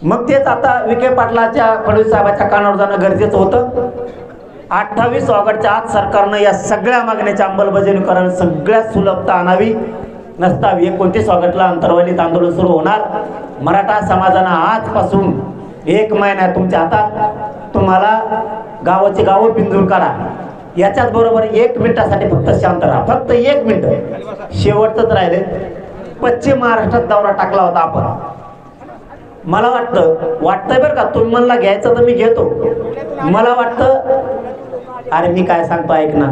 मग तेच आता विखे पाटलाच्या फडणवीस साहेबाच्या कानावर जाणं गरजेचं होतं. 28 ऑगस्टच्या आज सरकारनं या सगळ्या मागण्याची अंमलबजावणी करावी, सगळ्यात सुलभता आणावी. नसता 29 ऑगस्टला अंतर्वालीत आंदोलन सुरू होणार. मराठा समाजानं आजपासून 1 महिना तुमच्या हातात. तुम्हाला गावाची गावं पिंजून काढा. याच्याच बरोबर 1 मिनिटासाठी फक्त शांत राहा, फक्त 1 मिनिट. शेवटच राहिले. पश्चिम महाराष्ट्रात दौरा टाकला होता आपण. मला वाटतंय बरं का, तुम्ही मला घ्यायचं तर मी घेतो. मला वाटतं, अरे मी काय सांगतो ऐक ना,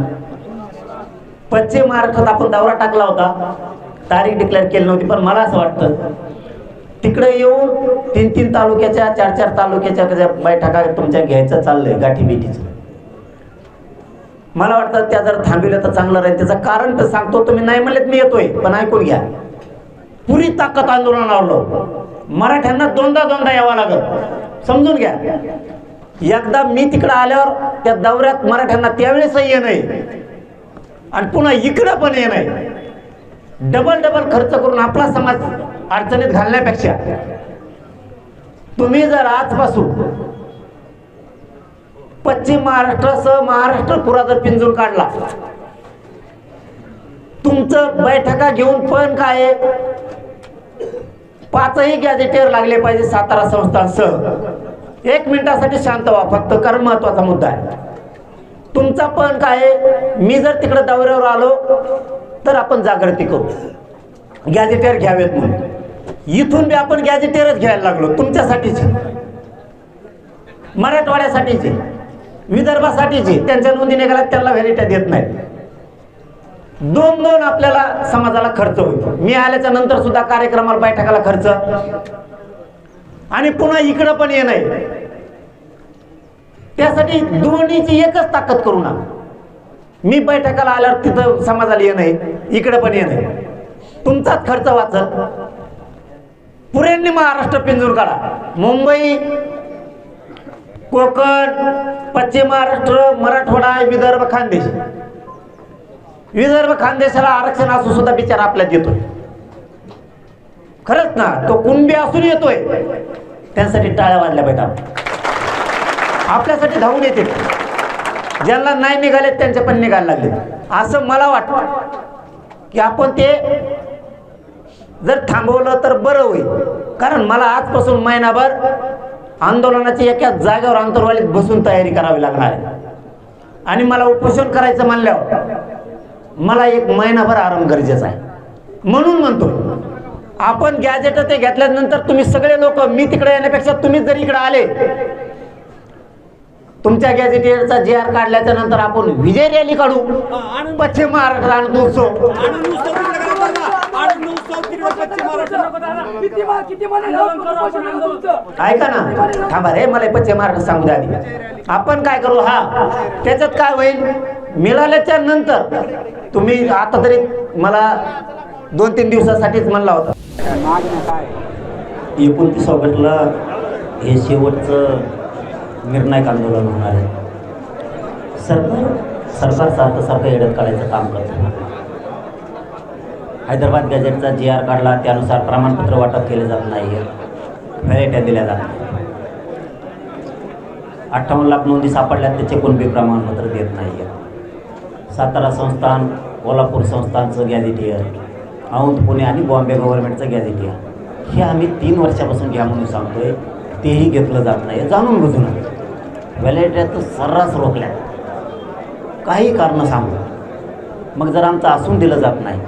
पश्चिम महाराष्ट्रात आपण दौरा टाकला होता, तारीख डिक्लेअर केली नव्हती. पण मला असं वाटतं तिकडे येऊन 3-3 तालुक्याच्या 4-4 तालुक्याच्या बैठका तुमच्या घ्यायचं चाललंय गाठी भेटीचं. मला वाटतं त्या जर थांबविलं तर चांगलं राहील. त्याचं कारण तर सांगतो, तुम्ही नाही म्हणलेत मी येतोय, पण ऐकून घ्या. पुरी ताकद आंदोलनावर मराठ्यांना दोनदा यावं लागत, समजून घ्या. एकदा मी तिकडे आल्यावर त्या दौऱ्यात मराठ्यांना त्यावेळेसही ये नाही आणि पुन्हा इकडं पण ये नाही. डबल खर्च करून आपला समाज अडचणीत घालण्यापेक्षा तुम्ही जर आजपासून पश्चिम महाराष्ट्रासह महाराष्ट्र पुरा जर पिंजून काढला, तुमचं बैठका घेऊन पण काय 5ही गॅजेटियर लागले पाहिजे सातारा संस्थांसह. 1 मिनिटासाठी शांत व्हा फक्त, कारण महत्वाचा मुद्दा आहे. तुमचा पण काय, मी जर तिकडे दौऱ्यावर आलो तर आपण जागृती करू, गॅजेटियर घ्यावेत म्हणून. इथून बी आपण गॅजेटियरच घ्यायला लागलो, तुमच्यासाठीचे, मराठवाड्यासाठीचे, विदर्भासाठीचे. त्यांच्या नोंदी निघाल्यात, त्यांना व्हॅलिटी देत नाही. 2 आपल्याला समाजाला खर्च होईल. मी आल्याच्या नंतर सुद्धा कार्यक्रमाला बैठकाला खर्च, आणि पुन्हा इकडं पण ये नाही. त्यासाठी दोन्हीची एकच ताकद करू ना. मी बैठकाला आल्यावर तिथं समाजाला ये नाही, इकडं पण ये नाही. तुमचाच खर्च वाचत. पुऱ्यांनी महाराष्ट्र पिंजून काढा. मुंबई, कोकण, पश्चिम महाराष्ट्र, मराठवाडा, विदर्भ, खानदेश. विदर्भ खानदेशाला आरक्षण असू सुद्धा बिचारा आपल्यात येतोय. खरंच ना, तो कुणबी असून येतोय. त्यांसाठी टाळ्या वाजल्या पाहिजे. आपल्यासाठी धावून येते. ज्यांना नाही निघालेत त्यांचे पण निघायला लागले. असं मला वाटतं की आपण ते जर थांबवलं तर बरं होईल. कारण मला आजपासून महिनाभर आंदोलनाची एका जागेवर अंतर्वालीत बसून तयारी करावी लागणार आहे. आणि मला उपोषण करायचं म्हणल्यावर मला 1 महिनाभर आराम गरजेचा आहे. म्हणून म्हणतो, आपण गॅजेट ते घेतल्यानंतर तुम्ही सगळे लोक, मी तिकडे येण्यापेक्षा तुम्ही जर इकडे आले, तुमच्या गॅजेटियरचा JR काढल्याच्या नंतर आपण विजय रॅली काढू. पश्चिम महाराष्ट्र आनंद उत्सव. ऐका ना, थांबा रे, मला पश्चिम महाराष्ट्र सांगू द्या आधी. आपण काय करू, हा त्याच्यात काय होईल, मिळाल्याच्या नंतर तुम्ही आता तरी मला 2-3 दिवसासाठीच म्हणला होता. 29 ऑगस्टला हे शेवटचं निर्णायक आंदोलन होणार आहे. सरकार सारखं येड्यात काढायचं काम करतं. हैदराबाद गॅजेटचा JR काढला, त्यानुसार प्रमाणपत्र वाटप केले जात नाही, व्हॅलिट्या दिल्या जात नाही. 58 लाख नोंदी सापडल्यात, त्याचे कोणते प्रमाणपत्र देत नाही. सातारा संस्थान, कोल्हापूर संस्थानचं गॅजेटियर, औंध, पुणे आणि बॉम्बे गव्हर्नमेंटचं गॅजेटियर, हे आम्ही 3 वर्षापासून घ्या म्हणून सांगतोय. तेही घेतलं जात नाही. जाणून बुजून व्हॅलिट्या तर सर्रास रोखल्या, काही कारण सांगू. मग जर आमचं असून दिलं जात नाही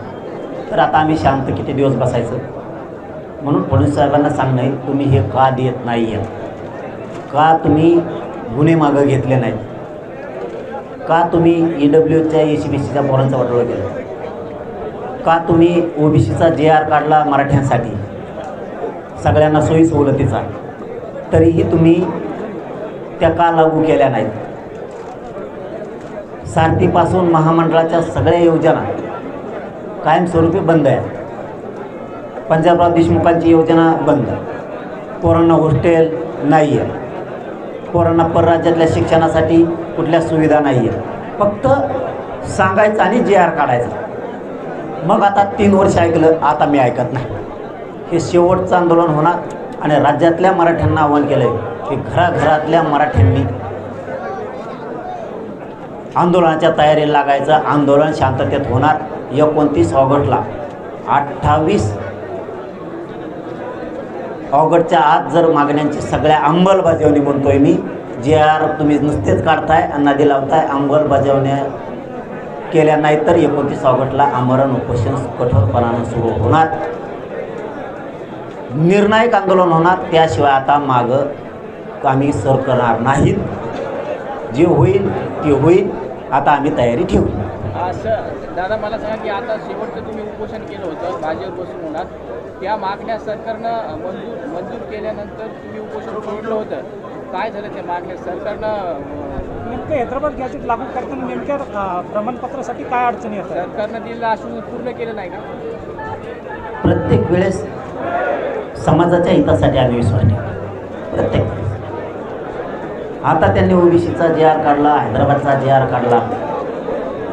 तर आता आम्ही शांत किती दिवस बसायचं. म्हणून फडणवीस साहेबांना सांगणं, तुम्ही हे का देत नाही आहे, का तुम्ही गुन्हे मागं घेतले नाहीत, का तुम्ही EWच्या SCBCच्या पोरांचा वाटोळा केला, का तुम्ही OBCचा JR काढला मराठ्यांसाठी सगळ्यांना सोयी सवलतीचा, तरीही तुम्ही त्या का लागू केल्या नाहीत. सारथीपासून महामंडळाच्या सगळ्या योजना कायमस्वरूपी बंद आहेत. पंजाबराव देशमुखांची योजना बंद, पोरांना हॉस्टेल नाही आहे, पोरांना परराज्यातल्या शिक्षणासाठी कुठल्या सुविधा नाही आहे. फक्त सांगायचं आणि JR काढायचं. मग आता 3 वर्ष ऐकलं, आता मी ऐकत नाही. हे शेवटचं आंदोलन होणार. आणि राज्यातल्या मराठ्यांना आवाहन केलं आहे की घराघरातल्या मराठ्यांनी आंदोलनाच्या तयारीला लागायचं. आंदोलन शांततेत होणार. 29 ऑगस्टला 28 ऑगस्टच्या आत जर मागण्यांची सगळ्या अंमलबजावणी म्हणतोय मी, जे आर तुम्ही नुसतेच काढताय आणि नदी लावताय, अंमलबजावण्या केल्या नाही तर 29 ऑगस्टला आमरण उपोषण कठोरपणानं सुरू होणार. निर्णायक आंदोलन होणार. त्याशिवाय आता मागं आम्ही सर करणार नाहीत. जे होईल ते होईल. आता आम्ही तयारी ठेवू. दादा मला सांगा की आता शेवटचं तुम्ही उपोषण केलं होतं, भाजीवर बसून होणार, त्या मागण्या सरकारनं मंजूर केल्यानंतर तुम्ही उपोषण सोडलं होतं. काय झालं त्या मागण्या सरकारनं नेमकं हैदराबाद गॅजेट लागू करताना नेमक्या प्रमाणपत्रासाठी काय अडचणी येतात? सरकारनं दिलेलं आश्वासन पूर्ण केलं नाही का? प्रत्येक वेळेस समाजाच्या हितासाठी आम्ही विश्वास ठेवतो. प्रत्येक वेळेस. आता त्यांनी ओबीसीचा जे आर काढला, हैदराबादचा जे आर काढला,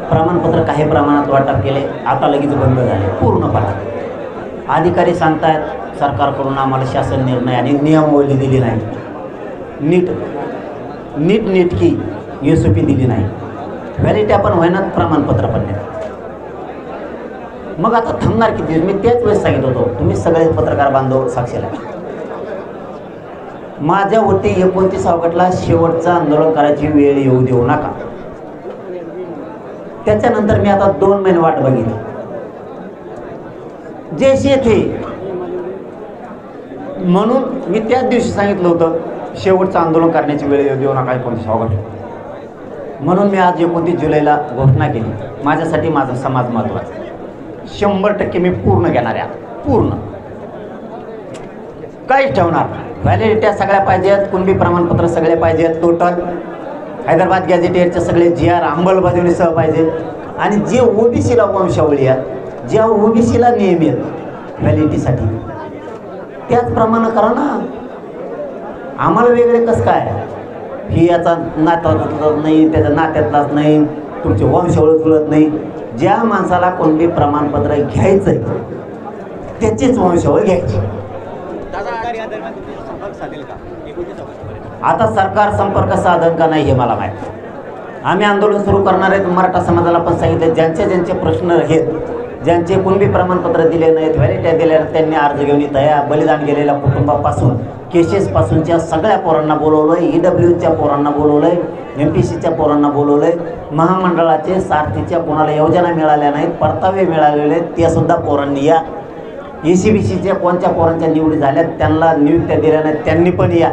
प्रमाणपत्र काही प्रमाणात वाटप केले, आता लगेच बंद झाले पूर्णपणे. अधिकारी सांगतायत सरकारकडून आम्हाला शासन निर्णय आणि नियमावली दिली नाही, नीटकी SOP दिली नाही, व्हॅलिटी पण होईना, प्रमाणपत्र पण नाही. मग आता थांबणार किती दिवस? मी त्याच वेळेस सांगितलं होतो, तुम्ही सगळे पत्रकार बांधव साक्षीला, माझ्यावरती 29 ऑगस्टला शेवटचं आंदोलन करायची वेळ येऊ देऊ नका. त्याच्यानंतर मी आता 2 महिने वाट बघितली. जैसे थे म्हणून मी त्याच दिवशी सांगितलं होतं शेवटचं आंदोलन करण्याची वेळ येऊ देऊ नका 29 ऑगस्ट. म्हणून मी आज 29 जुलैला घोषणा केली. माझ्यासाठी माझा समाज महत्त्वाचा. 100% मी पूर्ण घेणार आहे. पूर्ण काहीच ठेवणार. व्हॅलिडिट्या सगळ्या पाहिजेत, कुणबी प्रमाणपत्र सगळे पाहिजेत, टोटल हैदराबाद गॅझेटियरचे सगळे GR अंमलबजावणीसह पाहिजे. आणि जे OBCला वंशावळी आहेत, ज्या OBCला नियम आहेत व्हॅलिडिटीसाठी, त्याचप्रमाणे करा ना. आम्हाला वेगळे कसं काय? ही याचा नात्यातलाच नाही, त्याच्या नात्यातलाच नाही, तुमची वंशावळ जुळत नाही. ज्या माणसाला कोणते प्रमाणपत्र घ्यायचं आहे त्याचीच वंशावळ घ्यायची. आता सरकार संपर्क साधन का नाही हे मला माहीत. आम्ही आंदोलन सुरू करणार आहेत. मराठा समाजाला पण सांगितलं, ज्यांचे प्रश्न आहेत, ज्यांचे कुणबी प्रमाणपत्र दिले नाहीत, व्हॅलिडिटी दिल्या नाहीत, त्यांनी अर्ज घेऊन तयार. बलिदान गेलेल्या कुटुंबापासून केसेसपासूनच्या सगळ्या पोरांना बोलवलं आहे. EWच्या पोरांना बोलवलं आहे, MPCच्या पोरांना बोलवलं आहे. महामंडळाचे सारथीच्या कोणाला योजना मिळाल्या नाहीत, परतावे मिळालेले आहेत, त्या सुद्धा पोरांनी या. ECBCच्या कोणत्या पोरांच्या निवडी झाल्या त्यांना नियुक्त्या दिल्या नाहीत, त्यांनी पण या.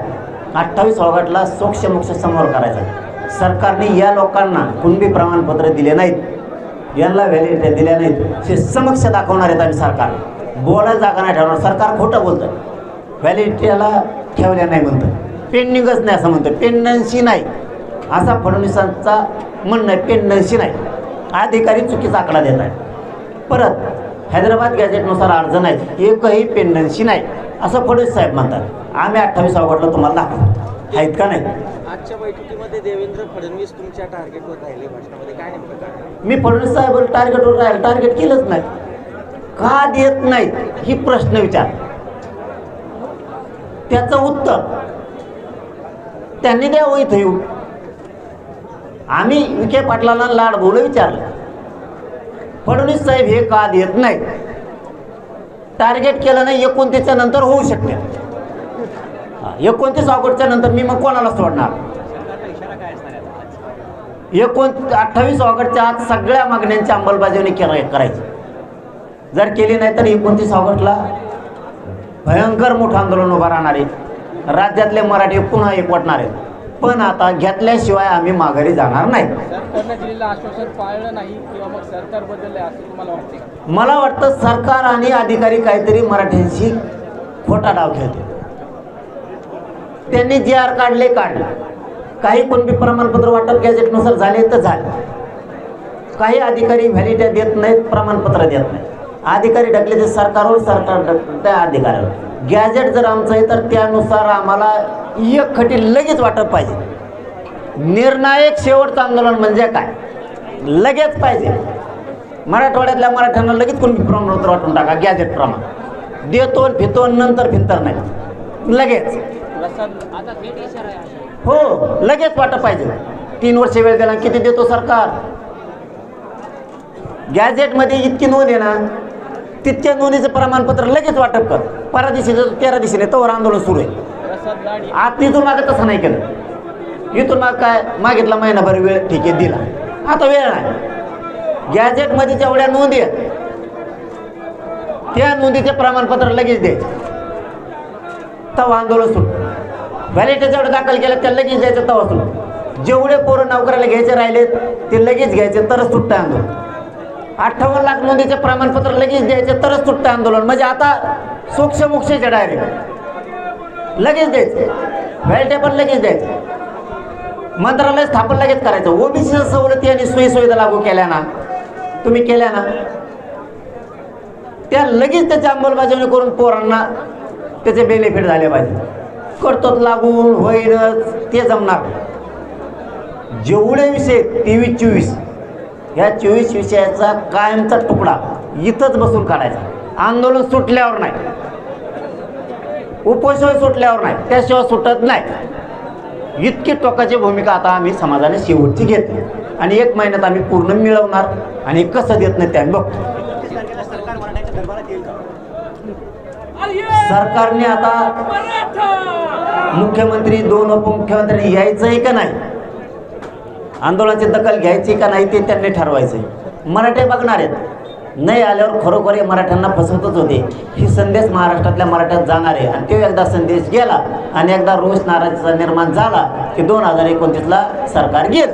28 ऑगस्टला सोक्षमोक्ष समोर करायचा. सरकारने या लोकांना कुणबी प्रमाणपत्र दिले नाहीत, यांना व्हॅलिडिटी दिल्या नाहीत, ते समक्ष दाखवणार आहेत. आम्ही सरकार बोलायला जागा नाही ठेवणार. सरकार खोटं बोलतं. व्हॅलिडिटीला ठेवल्या नाही म्हणतं, पेंडिंगच नाही असं म्हणतं, पेंडन्सी नाही असा फडणवीसांचा म्हणणं आहे. पेंडन्सी नाही, अधिकारी चुकीचा आकडा देत आहेत. परत हैदराबाद गॅजेटनुसार अर्ज नाही, एकही पेंडन्सी नाही असं फडणवीस साहेब म्हणतात. आम्ही 28 ऑगस्टला तुम्हाला दाखवतो आहेत का नाही. आजच्या बैठकीमध्ये देवेंद्र फडणवीस तुमच्या टार्गेटवर राहिले. भाषणामध्ये काय नेमकं? मी फडणवीस साहेब टार्गेटवर राहील, टार्गेट केलंच नाही. का देत नाहीत ही प्रश्न विचार, त्याचं उत्तर त्यांनी द्यावं. इथं येऊ आम्ही विखे पाटलांना लाड बोल विचारलं, फडणवीस साहेब हे का देत नाही. टार्गेट केलं नाही. 29च्या नंतर होऊ शकते. 29 ऑगस्टच्या नंतर मी मग कोणाला सोडणार. 28 ऑगस्टच्या आत सगळ्या मागण्यांची अंमलबजावणी करायची. जर केली नाही तर 29 ऑगस्टला भयंकर मोठं आंदोलन उभं राहणार आहे. राज्यातले मराठी पुन्हा एकवटणार आहेत. पण आता घेतल्याशिवाय आम्ही माघारी जाणार नाही. सरकारने दिलेलं आश्वासन पाळलं नाही किंवा मग सरकार बदललंय असं तुम्हाला वाटते? मला वाटतं सरकार आणि अधिकारी काहीतरी मराठ्यांशी खोटा डाव खेळते. त्यांनी GR काढले. काही कोणते प्रमाणपत्र वाटप गॅजेटनुसार झाले तर झाले. काही अधिकारी व्हॅलिडिटी देत नाहीत, प्रमाणपत्र देत नाहीत. अधिकारी ढकले ते सरकारवर, सरकार त्या अधिकाऱ्यावर. गॅजेट जर आमचं आहे तर त्यानुसार आम्हाला एक खटी लगेच वाटप पाहिजे. निर्णायक शेवटचं आंदोलन म्हणजे काय, लगेच पाहिजे. मराठवाड्यातल्या मराठ्यांना लगेच कोणी प्रमाणपत्र वाटून टाका. गॅजेट प्रमाण देतो फितो नंतर फिंतर नाही. लगेच. प्रसाद आता थेट इशारा आहे. हो, लगेच वाटप पाहिजे. 3 वर्ष वेळ दिला, किती देतो सरकार? गॅझेटमध्ये इतकी नोंद आहे ना, तितक्या नोंदीचं प्रमाणपत्र लगेच वाटप कर. 12 दिवशी 13 दिवशी नाही, तोवर आंदोलन सुरू आहे. प्रसाद लाड आता इथून मागं तसं नाही केलं. इथून माग काय मागितला महिनाभर वेळ, ठीक आहे दिला. आता वेळ नाही. गॅझेटमध्ये जेवढ्या नोंदी आहेत त्या नोंदीचे प्रमाणपत्र लगेच द्यायचे, तेव्हा आंदोलन सुरू. व्हॅलिडिटी जेवढं दाखल केलं त्या लगेच द्यायचं, तेव्हा सुरू. जेवढे पोरं नोकऱ्याला घ्यायचे राहिलेत ते लगेच घ्यायचे, तरच सुटतं आंदोलन. 58 लाख नोंदीचे प्रमाणपत्र लगेच द्यायचे, तरच सुटतं आंदोलन. म्हणजे आता सूक्ष्म मोक्षचे डायरेक्ट लगेच द्यायचे, व्हॅलिडिटी पण लगेच द्यायचे. मंत्रालय स्थापन लगेच करायचं. ओबीसी सवलती आणि सोयीसुविधा लागू केल्या ना, तुम्ही केल्या ना, त्या लगेच त्याची अंमलबजावणी करून पोरांना त्याचे बेनिफिट झाले पाहिजे. करतो लागू होईलच ते जमणार. जेवढे विषय 23-24 ह्या 24 विषयाचा कायमचा तुकडा इथंच बसून काढायचा. आंदोलन सुटल्यावर नाही, उपोषण सुटल्यावर नाही, त्याशिवाय सुटत नाही. इतकी टोकाची भूमिका आता आम्ही समाजाने शेवटची घेतली आणि 1 महिन्यात आम्ही पूर्ण मिळवणार. आणि कसं देत नाही ते आम्ही बघतो. सरकारने आता मुख्यमंत्री 2 उपमुख्यमंत्री यायचंय का नाही, आंदोलनाची दखल घ्यायची का नाही ते त्यांनी ठरवायचंय. मराठे बघणार आहेत, नाही आल्यावर खरोखर हे मराठ्यांना फसवतच होते. ही संदेश महाराष्ट्रातल्या मराठ्यात जाणार आहे आणि तो एकदा संदेश गेला आणि एकदा रोष नाराजीचा निर्माण झाला की 2029ला सरकार गेलं.